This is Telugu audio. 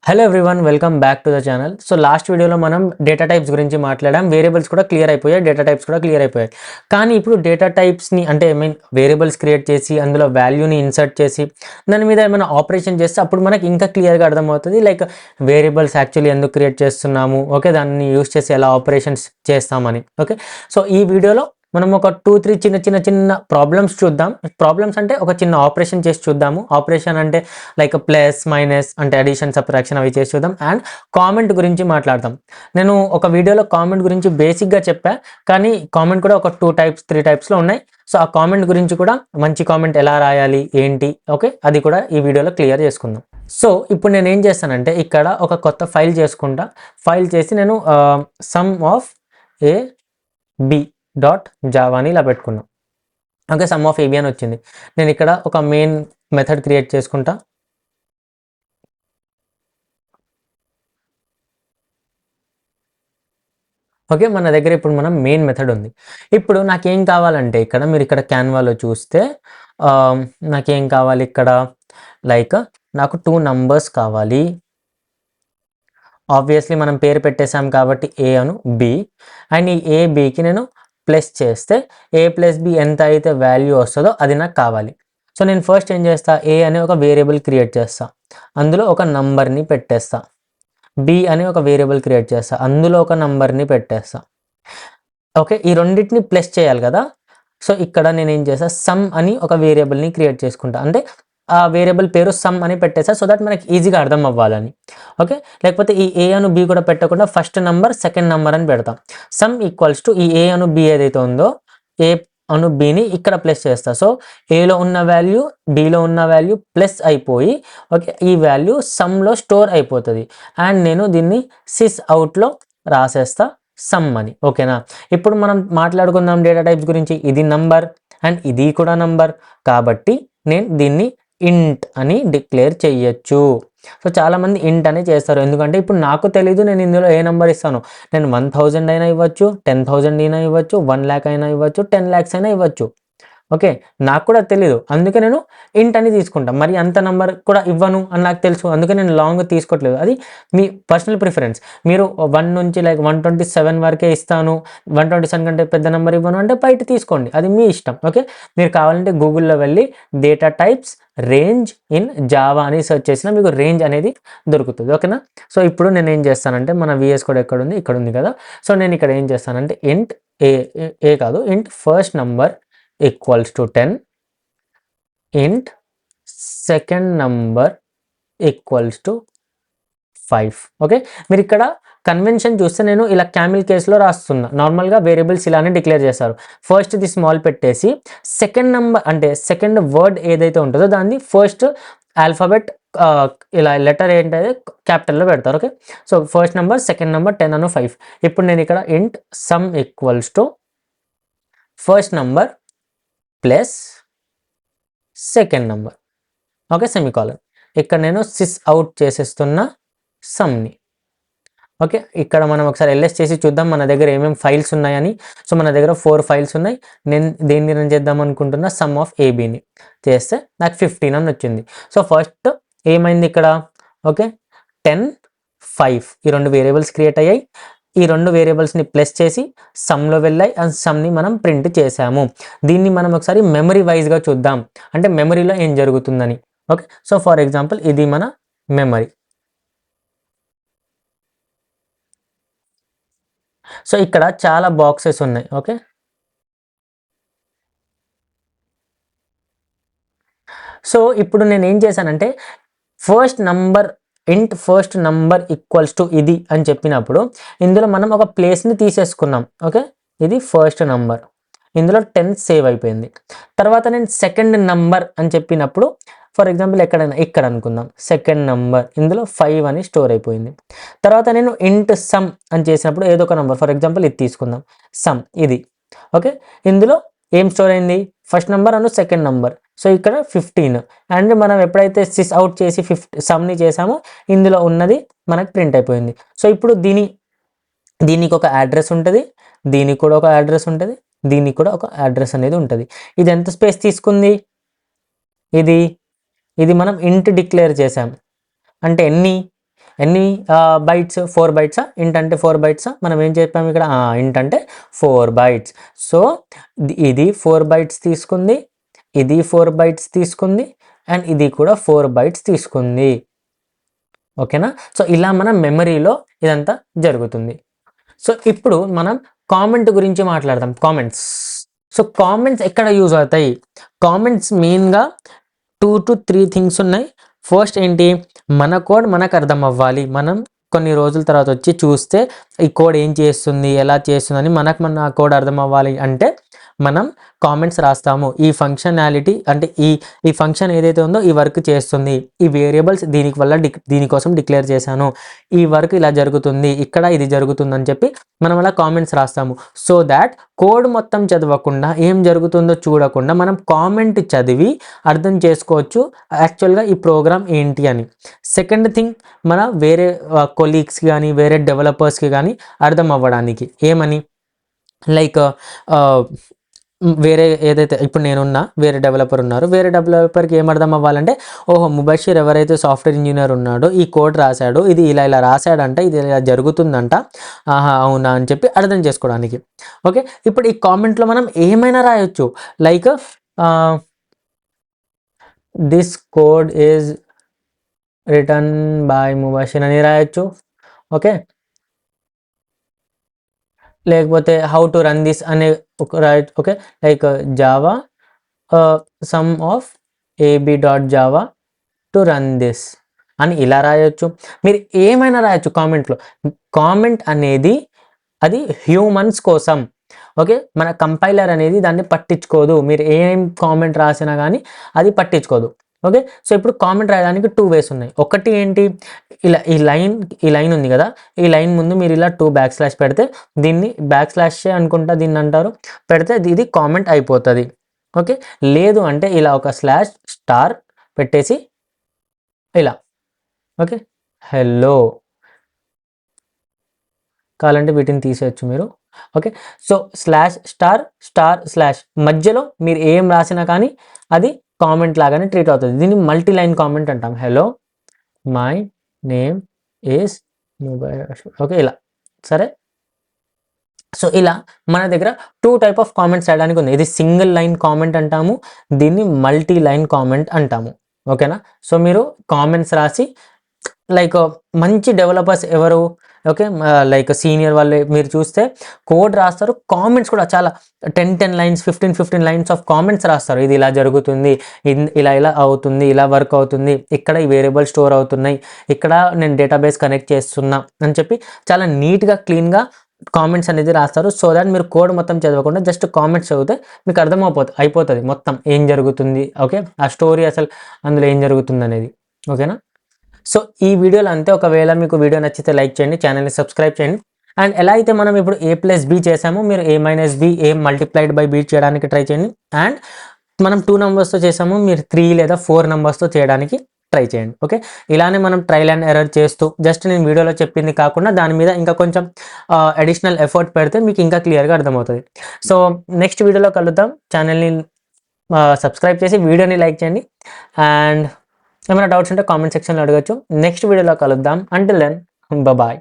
Hello everyone, welcome back to the channel. So last వీడియోలో మనం డేటా టైప్స్ గురించి మాట్లాడాం. వేరియబుల్స్ కూడా క్లియర్ అయిపోయాయి, డేటా టైప్స్ కూడా క్లియర్ అయిపోయాయి. కానీ ఇప్పుడు డేటా టైప్స్ని అంటే వేరియబుల్స్ క్రియేట్ చేసి అందులో వాల్యూని ఇన్సర్ట్ చేసి దాని మీద ఏమైనా ఆపరేషన్ చేస్తే అప్పుడు మనకి ఇంకా క్లియర్గా అర్థమవుతుంది. లైక్ వేరియబుల్స్ యాక్చువల్లీ ఎందుకు క్రియేట్ చేస్తున్నాము, ఓకే, దాన్ని యూస్ చేసి ఎలా ఆపరేషన్స్ చేస్తామని. ఓకే, సో ఈ వీడియోలో మనం ఒక 2-3 చిన్న ప్రాబ్లమ్స్ చూద్దాం. ప్రాబ్లమ్స్ అంటే ఒక చిన్న ఆపరేషన్ చేసి చూద్దాము. ఆపరేషన్ అంటే లైక్ ప్లస్ మైనస్ అంటే అడిషన్ సబ్ట్రాక్షన్ అవి చేసి చూద్దాం. అండ్ కామెంట్ గురించి మాట్లాడదాం. నేను ఒక వీడియోలో కామెంట్ గురించి బేసిక్గా చెప్పా, కానీ కామెంట్ కూడా ఒక 2 టైప్స్ 3 టైప్స్లో ఉన్నాయి. సో ఆ కామెంట్ గురించి కూడా మంచి కామెంట్ ఎలా రాయాలి ఏంటి, ఓకే, అది కూడా ఈ వీడియోలో క్లియర్ చేసుకుందాం. సో ఇప్పుడు నేను ఏం చేస్తానంటే ఇక్కడ ఒక కొత్త ఫైల్ చేసుకుంటా. ఫైల్ చేసి నేను sum of A B dot Java అని ఇలా పెట్టుకున్నాం. ఓకే, సమ్ ఆఫ్ ఏబి అని వచ్చింది. నేను ఇక్కడ ఒక మెయిన్ మెథడ్ క్రియేట్ చేసుకుంటా. ఓకే, మన దగ్గర ఇప్పుడు మనం మెయిన్ మెథడ్ ఉంది. ఇప్పుడు నాకేం కావాలంటే ఇక్కడ మీరు ఇక్కడ క్యాన్వాలో చూస్తే నాకేం కావాలి ఇక్కడ, లైక్ నాకు 2 నంబర్స్ కావాలి. ఆబ్వియస్లీ మనం పేరు పెట్టేసాం కాబట్టి ఏ అను బి, అండ్ ఈ ఏ బికి నేను ప్లస్ చేస్తే ఏ ప్లస్ బి ఎంత అయితే వాల్యూ వస్తుందో అది నాకు కావాలి. సో నేను ఫస్ట్ ఏం చేస్తా, ఏ అనే ఒక వేరియబుల్ క్రియేట్ చేస్తా, అందులో ఒక నంబర్ని పెట్టేస్తా. బి అనే ఒక వేరియబుల్ క్రియేట్ చేస్తా, అందులో ఒక నంబర్ని పెట్టేస్తా. ఓకే, ఈ రెండింటిని ప్లస్ చేయాలి కదా. సో ఇక్కడ నేను ఏం చేస్తా, సమ్ అని ఒక వేరియబుల్ని క్రియేట్ చేసుకుంటా. అంటే ఆ వేరియబుల్ పేరు సమ్ అని పెట్టేసా, సో దట్ మనకి ఈజీగా అర్థం అవ్వాలని. ఓకే, లేకపోతే ఈ ఏ అను బి కూడా పెట్టకుండా ఫస్ట్ నంబర్ సెకండ్ నంబర్ అని పెడతాం. సమ్ ఈక్వల్స్ టు ఈ ఏ అను బి ఏదైతే ఉందో ఏ అను బిని ఇక్కడ ప్లస్ చేస్తా. సో ఏలో ఉన్న వాల్యూ బిలో ఉన్న వాల్యూ ప్లస్ అయిపోయి, ఓకే, ఈ వాల్యూ సమ్లో స్టోర్ అయిపోతుంది. అండ్ నేను దీన్ని సిస్ అవుట్లో రాసేస్తా సమ్ అని. ఓకేనా, ఇప్పుడు మనం మాట్లాడుకుందాం డేటా టైప్స్ గురించి. ఇది నంబర్ అండ్ ఇది కూడా నంబర్, కాబట్టి నేను దీన్ని ఇంట్ అని డిక్లేర్ చేయొచ్చు. సో చాలామంది ఇంట్ అని చేస్తారు, ఎందుకంటే ఇప్పుడు నాకు తెలీదు నేను ఇందులో ఏ నెంబర్ ఇస్తాను. నేను 1000 అయినా ఇవ్వచ్చు, 10,000 అయినా ఇవ్వచ్చు, 1 lakh అయినా ఇవ్వచ్చు, 10 lakhs అయినా ఇవ్వచ్చు. ఓకే, నాకు కూడా తెలీదు, అందుకే నేను ఇంట్ అని తీసుకుంటాను. మరి అంత నెంబర్ కూడా ఇవ్వను అని నాకు తెలుసు, అందుకే నేను లాంగ్ తీసుకోవట్లేదు. అది మీ పర్సనల్ ప్రిఫరెన్స్. మీరు 1 నుంచి లైక్ 127 వరకే ఇస్తాను, 127 కంటే పెద్ద నెంబర్ ఇవ్వను అంటే బయట తీసుకోండి, అది మీ ఇష్టం. ఓకే, మీరు కావాలంటే గూగుల్లో వెళ్ళి data types range in Java అని సెర్చ్ చేసినా మీకు రేంజ్ అనేది దొరుకుతుంది. ఓకేనా, సో ఇప్పుడు నేను ఏం చేస్తానంటే మన విఎస్ కోడ్ ఎక్కడ ఉంది, ఇక్కడ ఉంది కదా. సో నేను ఇక్కడ ఏం చేస్తానంటే ఇంట్ ఏ కాదు, ఇంట్ ఫస్ట్ నంబర్ ఈక్వల్స్ టు 10, ఇంట్ second number equals to 5. Okay, మీరు ఇక్కడ కన్వెన్షన్ చూస్తే నేను ఇలా క్యామిల్ కేసులో రాస్తున్నా. నార్మల్గా వేరియబుల్స్ ఇలానే డిక్లేర్ చేస్తారు. ఫస్ట్ ది స్మాల్ పెట్టేసి సెకండ్ నంబర్ అంటే సెకండ్ వర్డ్ ఏదైతే ఉంటుందో దాన్ని ఫస్ట్ ఆల్ఫాబెట్ ఇలా లెటర్ ఏంటంటే క్యాపిటల్లో పెడతారు. Okay, so first number second number 10 అను 5. ఇప్పుడు నేను ఇక్కడ ఇంట్ some equals to first number plus second number, okay, semicolon. ఇక్కడ నేను సిస్ అవుట్ చేసేస్తున్న సమ్ని. ఓకే, ఇక్కడ మనం ఒకసారి ఎల్ఎస్ చేసి చూద్దాం మన దగ్గర ఏమేమి ఫైల్స్ ఉన్నాయని. సో మన దగ్గర 4 ఫైల్స్ ఉన్నాయి. నేను దేన్ని రన్ చేద్దాం అనుకుంటున్నా, సమ్ ఆఫ్ ఏబీని చేస్తే నాకు 15 అని వచ్చింది. సో ఫస్ట్ ఏమైంది ఇక్కడ, ఓకే, 10, 5 ఈ 2 వేరియబుల్స్ క్రియేట్ అయ్యాయి. ఈ 2 వేరియబుల్స్ని ప్లస్ చేసి సమ్లో వెళ్ళాయి, అండ్ సమ్ని మనం ప్రింట్ చేసాము. దీన్ని మనం ఒకసారి మెమరీ వైజ్గా చూద్దాం, అంటే మెమరీలో ఏం జరుగుతుందని. ఓకే, సో ఫర్ ఎగ్జాంపుల్ ఇది మన మెమరీ. సో ఇక్కడ చాలా బాక్సెస్ ఉన్నాయి. ఓకే, సో ఇప్పుడు నేను ఏం చేశానంటే ఫస్ట్ నంబర్ ఇంట్ ఫస్ట్ నంబర్ ఈక్వల్స్ టు ఇది అని చెప్పినప్పుడు ఇందులో మనం ఒక ప్లేస్ని తీసేసుకున్నాం. ఓకే, ఇది ఫస్ట్ నంబర్, ఇందులో 10 సేవ్ అయిపోయింది. తర్వాత నేను సెకండ్ నంబర్ అని చెప్పినప్పుడు ఫర్ ఎగ్జాంపుల్ ఎక్కడైనా ఇక్కడ అనుకుందాం, సెకండ్ నంబర్ ఇందులో 5 అని స్టోర్ అయిపోయింది. తర్వాత నేను ఇంట్ సమ్ అని చేసినప్పుడు ఏదో ఒక నెంబర్, ఫర్ ఎగ్జాంపుల్ ఇది తీసుకుందాం, సమ్ ఇది. ఓకే, ఇందులో ఏం స్టోర్ అయింది, ఫస్ట్ నెంబర్ అను సెకండ్ నెంబర్. సో ఇక్కడ 15, అండ్ మనం ఎప్పుడైతే సిస్ అవుట్ చేసి సమ్ని చేసామో ఇందులో ఉన్నది మనకు ప్రింట్ అయిపోయింది. సో ఇప్పుడు దీనికి ఒక అడ్రస్ ఉంటుంది, దీనికి కూడా ఒక అడ్రస్ ఉంటుంది, దీనికి కూడా ఒక అడ్రస్ అనేది ఉంటుంది. ఇది ఎంత స్పేస్ తీసుకుంది, ఇది మనం ఇంట్ డిక్లేర్ చేసాం అంటే ఎన్ని, ఎన్ని బైట్స్ 4 బైట్సా, ఇంట్ అంటే 4 బైట్సా, మనం ఏం చెప్పాము ఇక్కడ ఇంట్ అంటే 4 బైట్స్. సో ఇది 4 బైట్స్ తీసుకుంది, ఇది 4 బైట్స్ తీసుకుంది, అండ్ ఇది కూడా 4 బైట్స్ తీసుకుంది. ఓకేనా. సో ఇలా మన మెమరీలో ఇదంతా జరుగుతుంది. సో ఇప్పుడు మనం కామెంట్ గురించి మాట్లాడదాం. కామెంట్స్. సో కామెంట్స్ ఎక్కడ యూజ్ అవుతాయి? కామెంట్స్ మెయిన్గా 2 to 3 థింగ్స్ ఉన్నాయి. ఫస్ట్ ఏంటి, మన కోడ్ మనకు అర్థం అవ్వాలి. మనం కొన్ని రోజుల తర్వాత వచ్చి చూస్తే ఈ కోడ్ ఏం చేస్తుంది, ఎలా చేస్తుందని మన కోడ్ అర్థం అవ్వాలి అంటే మనం కామెంట్స్ రాస్తాము. ఈ ఫంక్షనాలిటీ అంటే ఈ ఫంక్షన్ ఏదైతే ఉందో ఈ వర్క్ చేస్తుంది, ఈ వేరియబుల్స్ దీనికోసం డిక్లేర్ చేశాను, ఈ వర్క్ ఇలా జరుగుతుంది, ఇక్కడ ఇది జరుగుతుంది అని చెప్పి మనం అలా కామెంట్స్ రాస్తాము. సో దాట్ కోడ్ మొత్తం చదవకుండా ఏం జరుగుతుందో చూడకుండా మనం కామెంట్ చదివి అర్థం చేసుకోవచ్చు యాక్చువల్గా ఈ ప్రోగ్రామ్ ఏంటి అని. సెకండ్ థింగ్, మన వేరే కొలీగ్స్కి కానీ వేరే డెవలపర్స్కి కానీ అర్థం అవ్వడానికి ఏమని, లైక్ వేరే ఏదైతే ఇప్పుడు నేనున్నా వేరే డెవలపర్ ఉన్నారు, వేరే డెవలపర్కి ఏం అర్థం అవ్వాలంటే ఓహో ముబషీర్ ఎవరైతే సాఫ్ట్వేర్ ఇంజనీర్ ఉన్నాడో ఈ కోడ్ రాశాడు, ఇది ఇలా రాశాడంట, ఇది ఇలా జరుగుతుందంట, ఆహా అవునా అని చెప్పి అర్థం చేసుకోవడానికి. ఓకే, ఇప్పుడు ఈ కామెంట్లో మనం ఏమైనా రాయొచ్చు. Like this code is return by Mubashir అని రాయొచ్చు. ఓకే, లేకపోతే హౌ టు రన్ దిస్ అనే right. Okay, like Java some of ab.java to run this అని ఇలా రాయొచ్చు. మీరు ఏమైనా రాయొచ్చు కామెంట్లో. కామెంట్ అనేది అది హ్యూమన్స్ కోసం. ఓకే, మన కంపైలర్ అనేది దాన్ని పట్టించుకోదు. మీరు ఏం కామెంట్ రాసినా కానీ అది పట్టించుకోదు. ఓకే, సో ఇప్పుడు కామెంట్ రాయడానికి 2 వేస్ ఉన్నాయి. ఒకటి ఏంటి, ఇలా ఈ లైన్ ఉంది కదా, ఈ లైన్ ముందు మీరు ఇలా 2 బ్యాక్ స్లాష్ పెడితే, దీన్ని బ్యాక్ స్లాష్ అనుకుంటా దీన్ని అంటారు, పెడితే ఇది కామెంట్ అయిపోతుంది. ఓకే, లేదు అంటే ఇలా ఒక స్లాష్ స్టార్ పెట్టేసి ఇలా, ఓకే హలో కావాలంటే వీటిని తీసేయచ్చు మీరు. Okay, so slash star star slash మధ్యలో మీరు ఏం రాసినా కానీ అది కామెంట్ లాగానే ట్రీట్ అవుతుంది. దీన్ని మల్టీ లైన్ కామెంట్ అంటాం. Hello my name is Mubashir. Okay, ఇలా సరే. సో ఇలా మన దగ్గర 2 టైప్ ఆఫ్ కామెంట్స్ రాయడానికి ఉంది. ఇది సింగిల్ లైన్ కామెంట్ అంటాము, దీన్ని మల్టీ లైన్ కామెంట్ అంటాము. ఓకేనా. సో మీరు కామెంట్స్ రాసి లైక్ మంచి డెవలపర్స్ ఎవరు, ఓకే లైక్ సీనియర్ వాళ్ళు మీరు చూస్తే కోడ్ రాస్తారు, కామెంట్స్ కూడా చాలా 10 లైన్స్ 15 లైన్స్ ఆఫ్ కామెంట్స్ రాస్తారు. ఇది ఇలా జరుగుతుంది, ఇలా అవుతుంది, ఇలా వర్క్ అవుతుంది, ఇక్కడ ఈ వేరియబుల్ స్టోర్ అవుతున్నాయి, ఇక్కడ నేను డేటాబేస్ కనెక్ట్ చేస్తున్నా అని చెప్పి చాలా నీట్గా క్లీన్గా కామెంట్స్ అనేది రాస్తారు. సో దాట్ మీరు కోడ్ మొత్తం చదవకుండా జస్ట్ కామెంట్స్ చదివితే మీకు అయిపోతుంది మొత్తం ఏం జరుగుతుంది. ఓకే, ఆ స్టోరీ అసలు అందులో ఏం జరుగుతుంది అనేది. ఓకేనా. సో ఈ వీడియోలో అంతే. ఒకవేళ మీకు వీడియో నచ్చితే లైక్ చేయండి, ఛానల్ని సబ్స్క్రైబ్ చేయండి. అండ్ ఎలా అయితే మనం ఇప్పుడు a+b చేసామో మీరు a-b a multiplied by b చేయడానికి ట్రై చేయండి. అండ్ మనం 2 నెంబర్స్తో చేసాము, మీరు 3 లేదా 4 నెంబర్స్తో చేయడానికి ట్రై చేయండి. ఓకే, ఇలానే మనం ట్రయల్ అండ్ ఎర్రర్ చేస్తూ జస్ట్ నేను వీడియోలో చెప్పింది కాకుండా దాని మీద ఇంకా కొంచెం అడిషనల్ ఎఫర్ట్ పెడితే మీకు ఇంకా క్లియర్గా అర్థమవుతుంది. సో నెక్స్ట్ వీడియోలో కలుద్దాం. ఛానల్ని సబ్స్క్రైబ్ చేసి వీడియోని లైక్ చేయండి. అండ్ ఏమైనా డౌట్స్ ఉంటే కామెంట్ సెక్షన్లో అడగచ్చు. నెక్స్ట్ వీడియోలో కలుద్దాం. Until then bye.